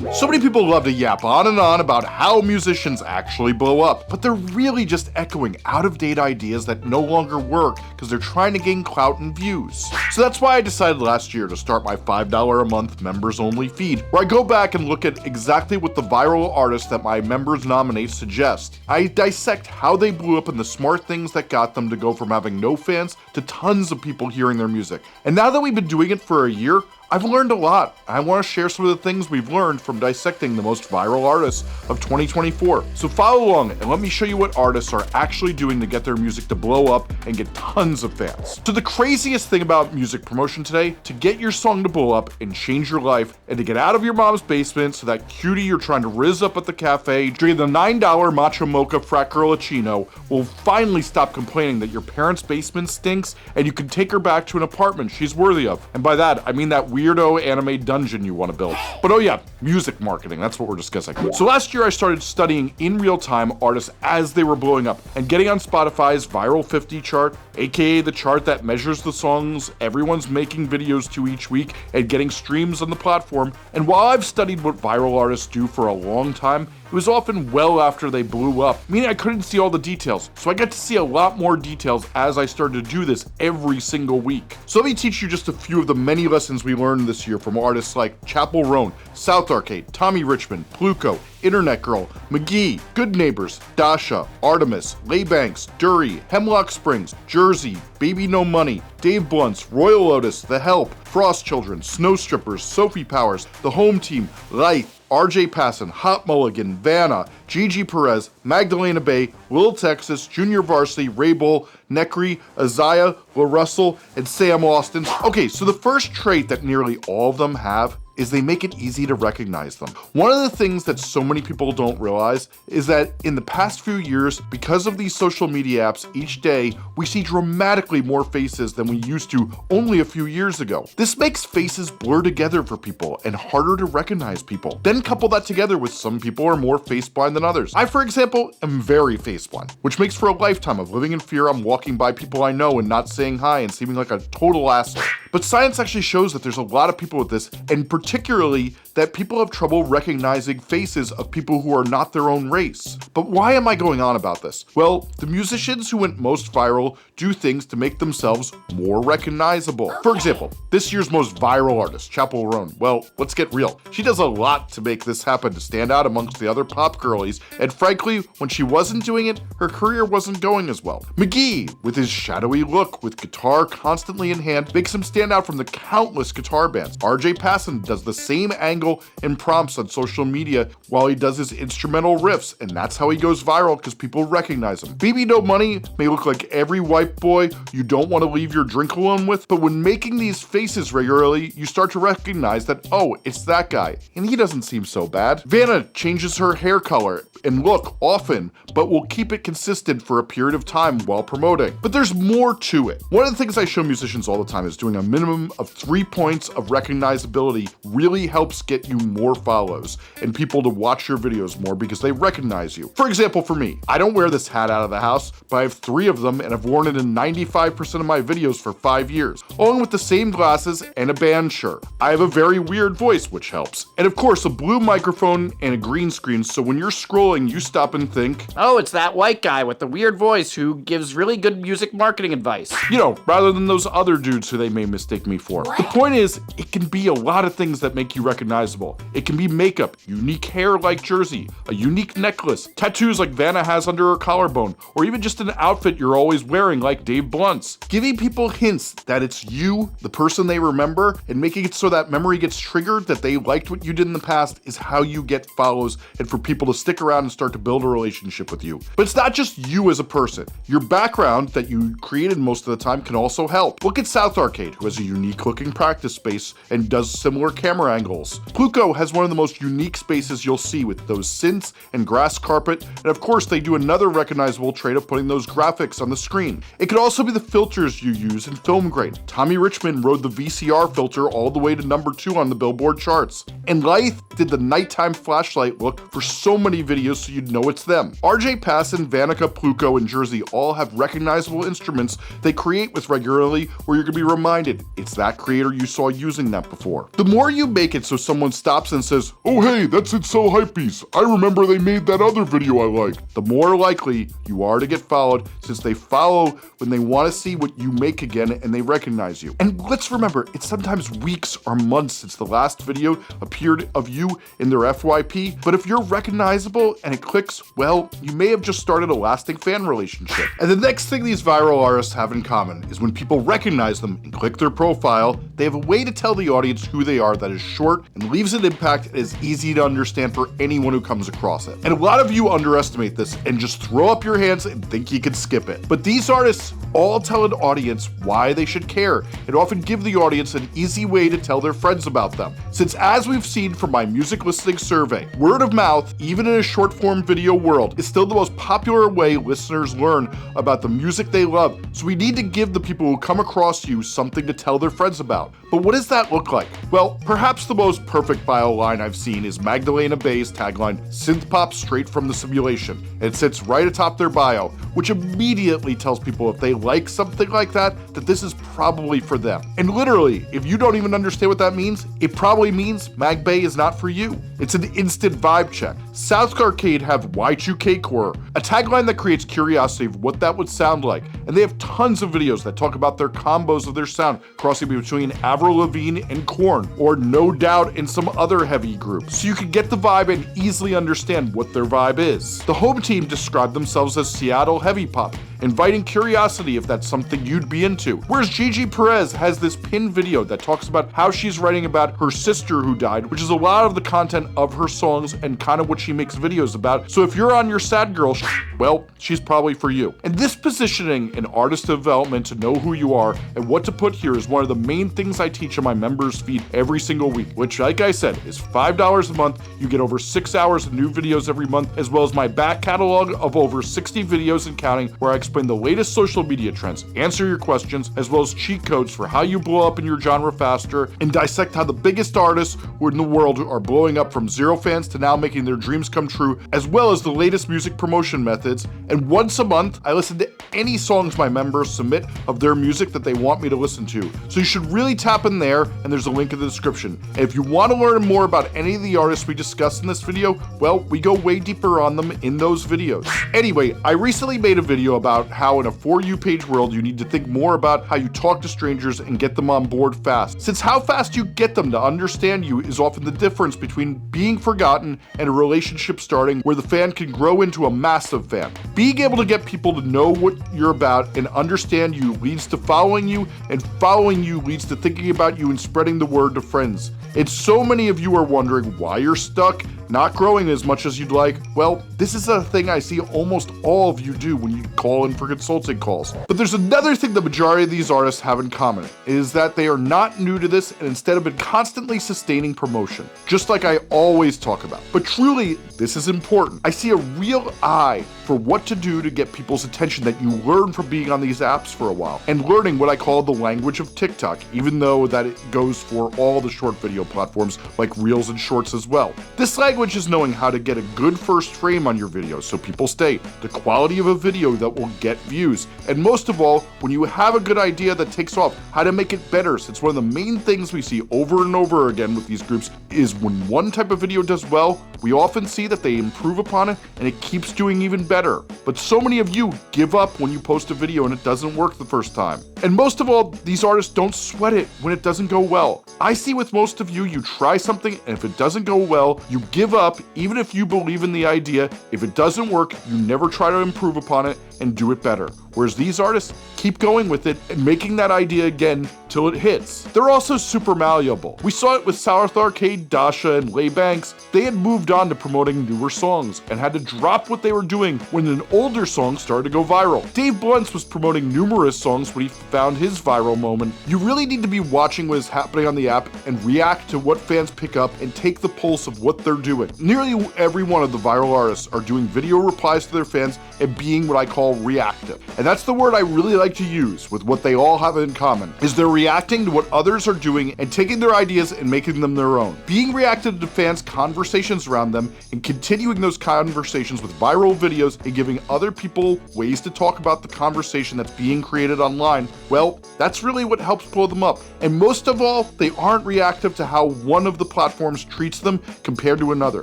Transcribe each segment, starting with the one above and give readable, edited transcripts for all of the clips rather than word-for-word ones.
So many people love to yap on and on about how musicians actually blow up, but they're really just echoing out-of-date ideas that no longer work because they're trying to gain clout and views. So that's why I decided last year to start my $5 a month members-only feed, where I go back and look at exactly what the viral artists that my members nominate suggest. I dissect how they blew up and the smart things that got them to go from having no fans to tons of people hearing their music. And now that we've been doing it for a year, I've learned a lot. I want to share some of the things we've learned from dissecting the most viral artists of 2024. So follow along and let me show you what artists are actually doing to get their music to blow up and get tons of fans. So the craziest thing about music promotion today, to get your song to blow up and change your life, and to get out of your mom's basement so that cutie you're trying to rizz up at the cafe, drinking the $9 matcha mocha frat girlachino, will finally stop complaining that your parents' basement stinks and you can take her back to an apartment she's worthy of. And by that, I mean that weirdo anime dungeon you want to build. But oh yeah, music marketing, that's what we're discussing. So last year I started studying in real time artists as they were blowing up and getting on Spotify's Viral 50 chart, aka the chart that measures the songs everyone's making videos to each week and getting streams on the platform. And while I've studied what viral artists do for a long time, it was often well after they blew up, meaning I couldn't see all the details. So I got to see a lot more details as I started to do this every single week. So let me teach you just a few of the many lessons we learned this year from artists like Chappell, Roan, South Arcade, Tommy Richman, Pluko, Internet Girl, Mk.Gee, Good Neighbors, Dasha, Artemas, Bankz, Durry, Hemlock Springs, Jersey, Baby No Money, Dave Blunts, Royal Otis, The Hellp, Frost Children, Snow Strippers, Sophie Powers, The Home Team, Lithe, Pasin, Hot Mulligan, Vana, Gigi Perez, Magdalena Bay, Little Texas, Junior Varsity, RayBull, NXCRE, Aziya, Larussel, and Sam Austin. Okay, so the first trait that nearly all of them have is they make it easy to recognize them. One of the things that so many people don't realize is that in the past few years, because of these social media apps, each day we see dramatically more faces than we used to only a few years ago. This makes faces blur together for people and harder to recognize people. Then couple that together with some people are more face blind than others. I, for example, am very face blind, which makes for a lifetime of living in fear I'm walking by people I know and not saying hi and seeming like a total asshole. But science actually shows that there's a lot of people with this, and particularly that people have trouble recognizing faces of people who are not their own race. But why am I going on about this? Well, the musicians who went most viral do things to make themselves more recognizable. For example, this year's most viral artist, Chappell Roan. Well, let's get real. She does a lot to make this happen to stand out amongst the other pop girlies, and frankly, when she wasn't doing it, her career wasn't going as well. Mk.Gee, with his shadowy look, with guitar constantly in hand, makes him stand out from the countless guitar bands. Pasin does the same angle and prompts on social media while he does his instrumental riffs, and that's how he goes viral because people recognize him. BBNO Money may look like every white boy you don't want to leave your drink alone with, but when making these faces regularly, you start to recognize that, oh, it's that guy, and he doesn't seem so bad. Vana changes her hair color and look often, but will keep it consistent for a period of time while promoting. But there's more to it. One of the things I show musicians all the time is doing a minimum of 3 points of recognizability really helps get you more follows and people to watch your videos more because they recognize you. For example, for me, I don't wear this hat out of the house, but I have 3 of them and I've worn it in 95% of my videos for 5 years, along with the same glasses and a band shirt. I have a very weird voice, which helps. And of course, a blue microphone and a green screen, so when you're scrolling, you stop and think, oh, it's that white guy with the weird voice who gives really good music marketing advice. You know, rather than those other dudes who they may mistake me for. The point is, it can be a lot of things that make you recognizable. It can be makeup, unique hair like Jersey, a unique necklace, tattoos like Vana has under her collarbone, or even just an outfit you're always wearing like Dave Blunts. Giving people hints that it's you, the person they remember, and making it so that memory gets triggered that they liked what you did in the past is how you get follows and for people to stick around and start to build a relationship with you. But it's not just you as a person. Your background that you created most of the time can also help. Look at South Arcade, who has a unique looking practice space and does similar camera angles. Pluko has one of the most unique spaces you'll see with those synths and grass carpet, and of course they do another recognizable trait of putting those graphics on the screen. It could also be the filters you use in film grain. Tommy Richman rode the VCR filter all the way to #2 on the Billboard charts. And Lithe did the nighttime flashlight look for so many videos so you'd know it's them. Pasin, Vanica, Pluko, and Jersey all have recognizable instruments they create with regularly where you're gonna be reminded it's that creator you saw using that before. The more more you make it so someone stops and says, "Oh hey, that's It's So Hypebeast. I remember they made that other video I liked," the more likely you are to get followed, since they follow when they want to see what you make again and they recognize you. And let's remember, it's sometimes weeks or months since the last video appeared of you in their FYP, but if you're recognizable and it clicks, well, you may have just started a lasting fan relationship. And the next thing these viral artists have in common is when people recognize them and click their profile, they have a way to tell the audience who they are that is short and leaves an impact and is easy to understand for anyone who comes across it. And a lot of you underestimate this and just throw up your hands and think you can skip it. But these artists all tell an audience why they should care and often give the audience an easy way to tell their friends about them. Since as we've seen from my music listening survey, word of mouth, even in a short form video world, is still the most popular way listeners learn about the music they love. So we need to give the people who come across you something to tell their friends about. But what does that look like? Well, perhaps the most perfect bio line I've seen is Magdalena Bay's tagline, "Synth pop straight from the simulation." And it sits right atop their bio, which immediately tells people if they like something like that this is probably for them. And literally, if you don't even understand what that means, it probably means Mag Bay is not for you. It's an instant vibe check. South Arcade have Y2K Core, a tagline that creates curiosity of what that would sound like. And they have tons of videos that talk about their combos of their sound, crossing between Avril Lavigne and Korn, or No Doubt and some other heavy groups. So you can get the vibe and easily understand what their vibe is. The home team described themselves as Seattle heavy pop, inviting curiosity if that's something you'd be into. Whereas Gigi Perez has this pinned video that talks about how she's writing about her sister who died, which is a lot of the content of her songs and kind of what she makes videos about. So if you're on your sad girl well, she's probably for you. And this positioning in artist development to know who you are and what to put here is one of the main things I teach on my members feed every single week, which like I said, is $5 a month. You get over 6 hours of new videos every month, as well as my back catalog of over 60 videos and counting, where I explain the latest social media trends, answer your questions, as well as cheat codes for how you blow up in your genre faster, and dissect how the biggest artists in the world are blowing up from zero fans to now making their dreams come true, as well as the latest music promotion methods. And once a month, I listen to any songs my members submit of their music that they want me to listen to. So you should really tap in there, and there's a link in the description. And if you want to learn more about any of the artists we discussed in this video, well, we go way deeper on them in those videos. Anyway, I recently made a video about how in a For You page world, you need to think more about how you talk to strangers and get them on board fast. Since how fast you get them to understand you is often the difference between being forgotten and a relationship starting where the fan can grow into a massive fan. Being able to get people to know what you're about and understand you leads to following you, and following you leads to thinking about you and spreading the word to friends. And so many of you are wondering why you're stuck, not growing as much as you'd like. Well, this is a thing I see almost all of you do when you call in for consulting calls. But there's another thing the majority of these artists have in common, is that they are not new to this and instead have been constantly sustaining promotion, just like I always talk about. But truly, this is important. I see a real eye for what to do to get people's attention that you learn from being on these apps for a while, and learning what I call the language of TikTok, even though that it goes for all the short video platforms like Reels and Shorts as well. This language is knowing how to get a good first frame on your videos so people stay, the quality of a video that will get views, and most of all, when you have a good idea that takes off, how to make it better, since one of the main things we see over and over again with these groups is when one type of video does well, we often see that they improve upon it and it keeps doing even better. But so many of you give up when you post a video and it doesn't work the first time. And most of all, these artists don't sweat it when it doesn't go well. I see with most of you, you try something and if it doesn't go well, you give up even if you believe in the idea. If it doesn't work, you never try to improve upon it and do it better. Whereas these artists keep going with it and making that idea again till it hits. They're also super malleable. We saw it with South Arcade, Dasha, and Bankz. They had moved on to promoting newer songs and had to drop what they were doing when an older song started to go viral. Dave Bluntz was promoting numerous songs when he found his viral moment. You really need to be watching what is happening on the app and react to what fans pick up and take the pulse of what they're doing. Nearly every one of the viral artists are doing video replies to their fans and being what I call reactive. And that's the word I really like to use with what they all have in common, is they're reacting to what others are doing and taking their ideas and making them their own. Being reactive to fans' conversations around them and continuing those conversations with viral videos and giving other people ways to talk about the conversation that's being created online, well, that's really what helps blow them up. And most of all, they aren't reactive to how one of the platforms treats them compared to another.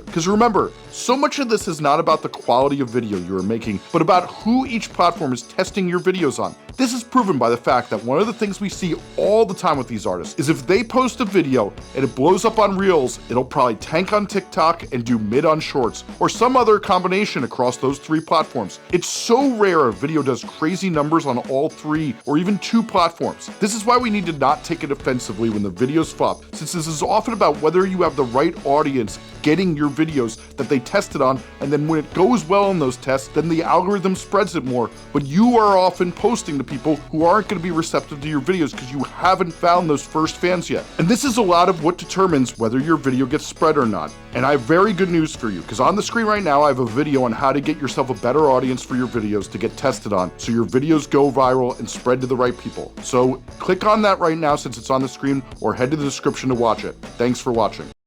Because remember, so much of this is not about the quality of video you are making, but about who each platform is testing your videos on. This is proven by the fact that one of the things we see all the time with these artists is if they post a video and it blows up on Reels, it'll probably tank on TikTok and do mid on Shorts, or some other combination across those 3 platforms. It's so rare a video does crazy numbers on all 3 or even 2 platforms. This is why we need to not take it offensively when the videos flop, since this is often about whether you have the right audience getting your videos that they tested on, and then when it goes well in those tests, then the algorithm spreads it more, but you are often posting to people who aren't going to be receptive to your videos because you haven't found those first fans yet. And this is a lot of what determines whether your video gets spread or not. And I have very good news for you, because on the screen right now I have a video on how to get yourself a better audience for your videos to get tested on, so your videos go viral and spread to the right people. So click on that right now since it's on the screen, or head to the description to watch it. Thanks for watching.